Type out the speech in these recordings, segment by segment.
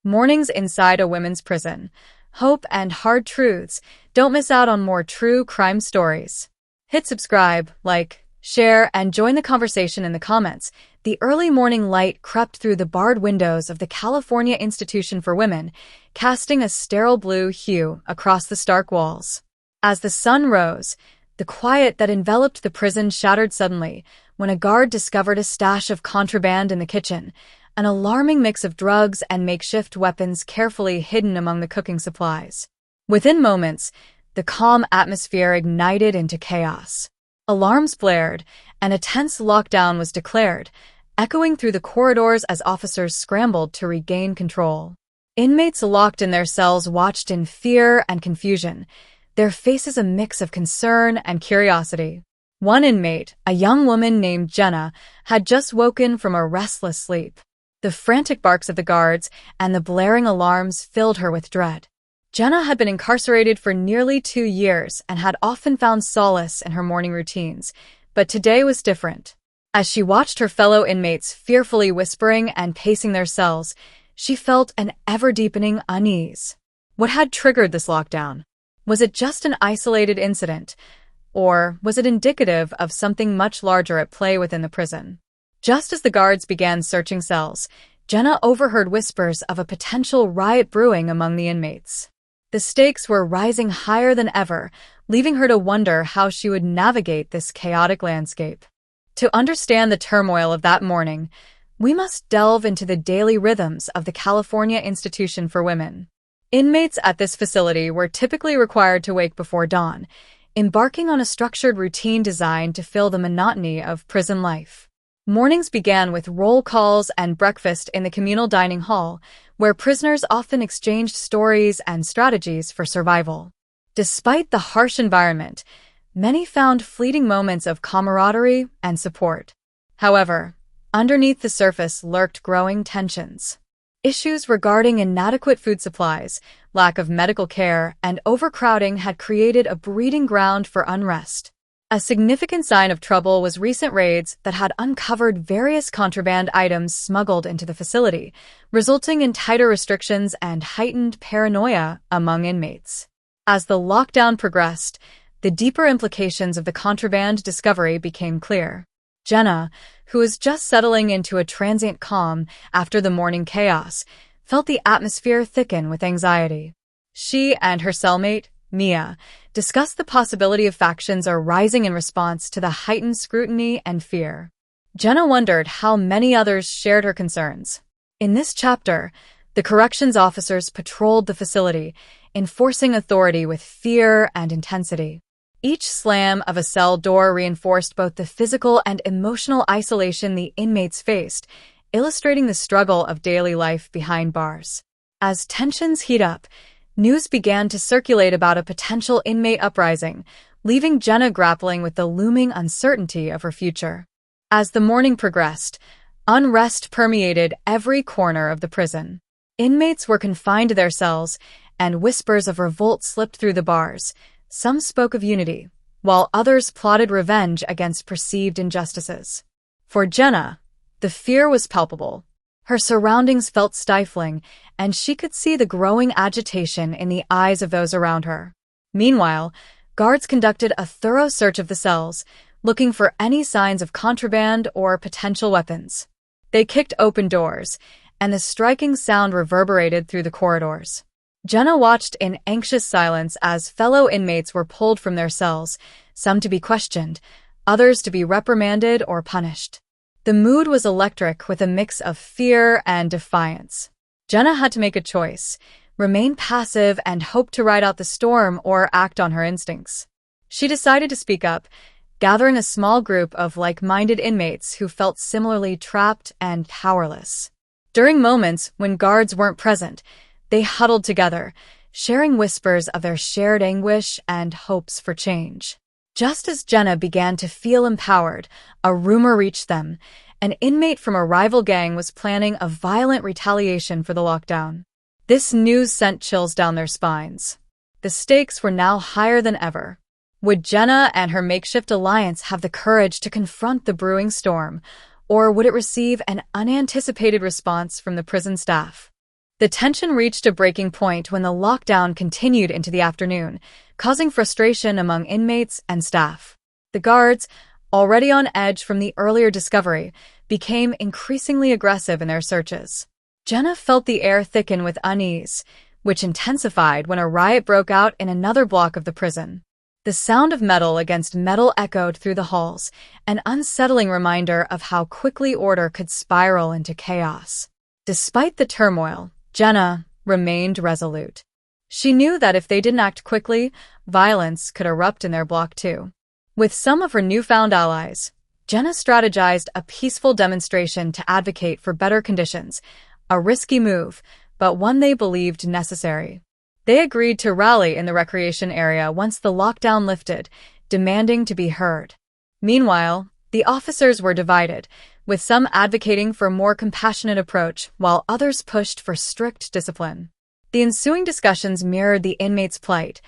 Mornings inside a women's prison. Hope and hard truths. Don't miss out on more true crime stories. Hit subscribe, like, share, and join the conversation in the comments. The early morning light crept through the barred windows of the California Institution for Women, casting a sterile blue hue across the stark walls. As the sun rose, the quiet that enveloped the prison shattered suddenly when a guard discovered a stash of contraband in the kitchen, an alarming mix of drugs and makeshift weapons carefully hidden among the cooking supplies. Within moments, the calm atmosphere ignited into chaos. Alarms blared, and a tense lockdown was declared, echoing through the corridors as officers scrambled to regain control. Inmates locked in their cells watched in fear and confusion, their faces a mix of concern and curiosity. One inmate, a young woman named Jenna, had just woken from a restless sleep. The frantic barks of the guards and the blaring alarms filled her with dread. Jenna had been incarcerated for nearly 2 years and had often found solace in her morning routines, but today was different. As she watched her fellow inmates fearfully whispering and pacing their cells, she felt an ever-deepening unease. What had triggered this lockdown? Was it just an isolated incident, or was it indicative of something much larger at play within the prison? Just as the guards began searching cells, Jenna overheard whispers of a potential riot brewing among the inmates. The stakes were rising higher than ever, leaving her to wonder how she would navigate this chaotic landscape. To understand the turmoil of that morning, we must delve into the daily rhythms of the California Institution for Women. Inmates at this facility were typically required to wake before dawn, embarking on a structured routine designed to fill the monotony of prison life. Mornings began with roll calls and breakfast in the communal dining hall, where prisoners often exchanged stories and strategies for survival. Despite the harsh environment, many found fleeting moments of camaraderie and support. However, underneath the surface lurked growing tensions. Issues regarding inadequate food supplies, lack of medical care, and overcrowding had created a breeding ground for unrest. A significant sign of trouble was recent raids that had uncovered various contraband items smuggled into the facility, resulting in tighter restrictions and heightened paranoia among inmates. As the lockdown progressed, the deeper implications of the contraband discovery became clear. Jenna, who was just settling into a transient calm after the morning chaos, felt the atmosphere thicken with anxiety. She and her cellmate, Mia, discussed the possibility of factions arising in response to the heightened scrutiny and fear. Jenna wondered how many others shared her concerns. In this chapter, the corrections officers patrolled the facility, enforcing authority with fear and intensity. Each slam of a cell door reinforced both the physical and emotional isolation the inmates faced, illustrating the struggle of daily life behind bars. As tensions heat up, news began to circulate about a potential inmate uprising, leaving Jenna grappling with the looming uncertainty of her future. As the morning progressed, unrest permeated every corner of the prison. Inmates were confined to their cells, and whispers of revolt slipped through the bars. Some spoke of unity, while others plotted revenge against perceived injustices. For Jenna, the fear was palpable. Her surroundings felt stifling, and she could see the growing agitation in the eyes of those around her. Meanwhile, guards conducted a thorough search of the cells, looking for any signs of contraband or potential weapons. They kicked open doors, and the striking sound reverberated through the corridors. Jenna watched in anxious silence as fellow inmates were pulled from their cells, some to be questioned, others to be reprimanded or punished. The mood was electric with a mix of fear and defiance. Jenna had to make a choice, remain passive and hope to ride out the storm or act on her instincts. She decided to speak up, gathering a small group of like-minded inmates who felt similarly trapped and powerless. During moments when guards weren't present, they huddled together, sharing whispers of their shared anguish and hopes for change. Just as Jenna began to feel empowered, a rumor reached them. An inmate from a rival gang was planning a violent retaliation for the lockdown. This news sent chills down their spines. The stakes were now higher than ever. Would Jenna and her makeshift alliance have the courage to confront the brewing storm, or would it receive an unanticipated response from the prison staff? The tension reached a breaking point when the lockdown continued into the afternoon, causing frustration among inmates and staff. The guards, already on edge from the earlier discovery, became increasingly aggressive in their searches. Jenna felt the air thicken with unease, which intensified when a riot broke out in another block of the prison. The sound of metal against metal echoed through the halls, an unsettling reminder of how quickly order could spiral into chaos. Despite the turmoil, Jenna remained resolute. She knew that if they didn't act quickly, violence could erupt in their block too. With some of her newfound allies, Jenna strategized a peaceful demonstration to advocate for better conditions, a risky move, but one they believed necessary. They agreed to rally in the recreation area once the lockdown lifted, demanding to be heard. Meanwhile, the officers were divided, with some advocating for a more compassionate approach while others pushed for strict discipline. The ensuing discussions mirrored the inmates' plight,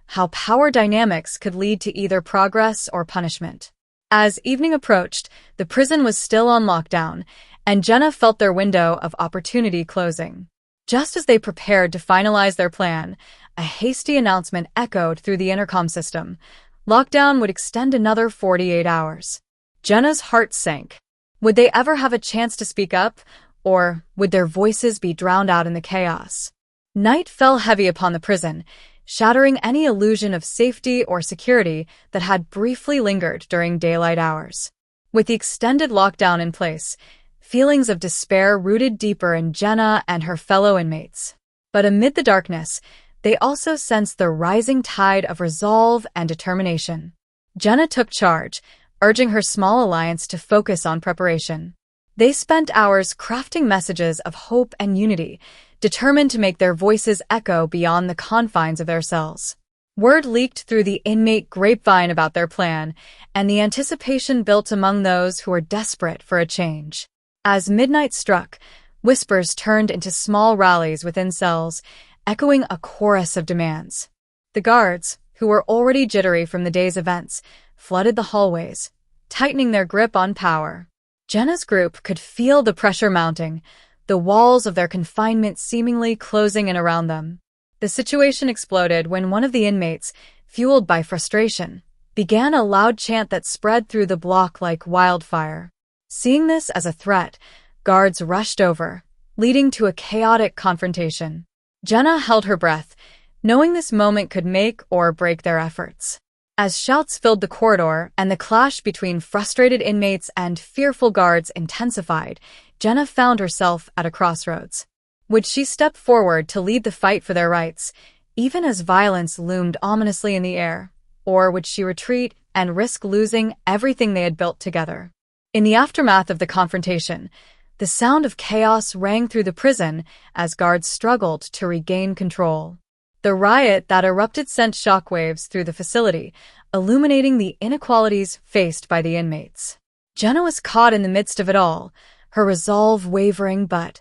how power dynamics could lead to either progress or punishment. As evening approached, the prison was still on lockdown, and Jenna felt their window of opportunity closing. Just as they prepared to finalize their plan, a hasty announcement echoed through the intercom system. Lockdown would extend another 48 hours. Jenna's heart sank. Would they ever have a chance to speak up, or would their voices be drowned out in the chaos? Night fell heavy upon the prison, shattering any illusion of safety or security that had briefly lingered during daylight hours. With the extended lockdown in place, feelings of despair rooted deeper in Jenna and her fellow inmates. But amid the darkness, they also sensed the rising tide of resolve and determination. Jenna took charge, urging her small alliance to focus on preparation. They spent hours crafting messages of hope and unity, determined to make their voices echo beyond the confines of their cells. Word leaked through the inmate grapevine about their plan, and the anticipation built among those who were desperate for a change. As midnight struck, whispers turned into small rallies within cells, echoing a chorus of demands. The guards, who were already jittery from the day's events, flooded the hallways, tightening their grip on power. Jenna's group could feel the pressure mounting, the walls of their confinement seemingly closing in around them. The situation exploded when one of the inmates, fueled by frustration, began a loud chant that spread through the block like wildfire. Seeing this as a threat, guards rushed over, leading to a chaotic confrontation. Jenna held her breath, knowing this moment could make or break their efforts. As shouts filled the corridor and the clash between frustrated inmates and fearful guards intensified, Jenna found herself at a crossroads. Would she step forward to lead the fight for their rights, even as violence loomed ominously in the air, or would she retreat and risk losing everything they had built together? In the aftermath of the confrontation, the sound of chaos rang through the prison as guards struggled to regain control. The riot that erupted sent shockwaves through the facility, illuminating the inequalities faced by the inmates. Jenna was caught in the midst of it all, her resolve wavering but,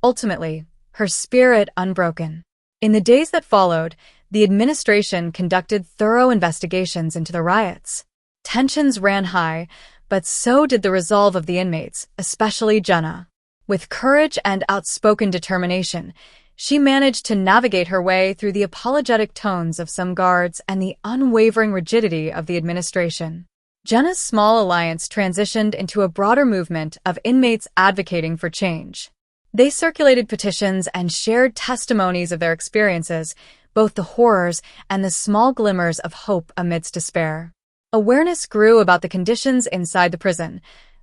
ultimately, her spirit unbroken. In the days that followed, the administration conducted thorough investigations into the riots. Tensions ran high, but so did the resolve of the inmates, especially Jenna. With courage and outspoken determination, she managed to navigate her way through the apologetic tones of some guards and the unwavering rigidity of the administration. Jenna's small alliance transitioned into a broader movement of inmates advocating for change. They circulated petitions and shared testimonies of their experiences, both the horrors and the small glimmers of hope amidst despair. Awareness grew about the conditions inside the prison,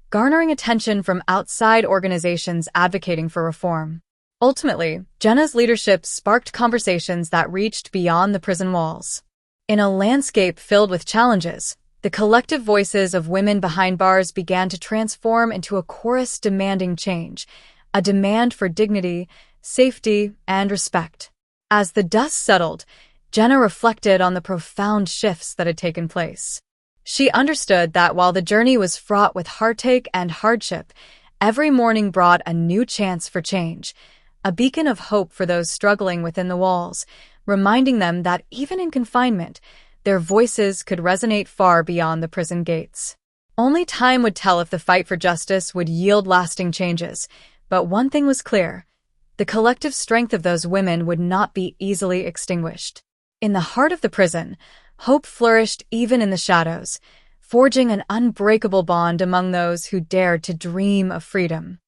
garnering attention from outside organizations advocating for reform. Ultimately, Jenna's leadership sparked conversations that reached beyond the prison walls. In a landscape filled with challenges, the collective voices of women behind bars began to transform into a chorus demanding change, a demand for dignity, safety, and respect. As the dust settled, Jenna reflected on the profound shifts that had taken place. She understood that while the journey was fraught with heartache and hardship, every morning brought a new chance for change, a beacon of hope for those struggling within the walls, reminding them that even in confinement, their voices could resonate far beyond the prison gates. Only time would tell if the fight for justice would yield lasting changes, but one thing was clear: the collective strength of those women would not be easily extinguished. In the heart of the prison, hope flourished even in the shadows, forging an unbreakable bond among those who dared to dream of freedom.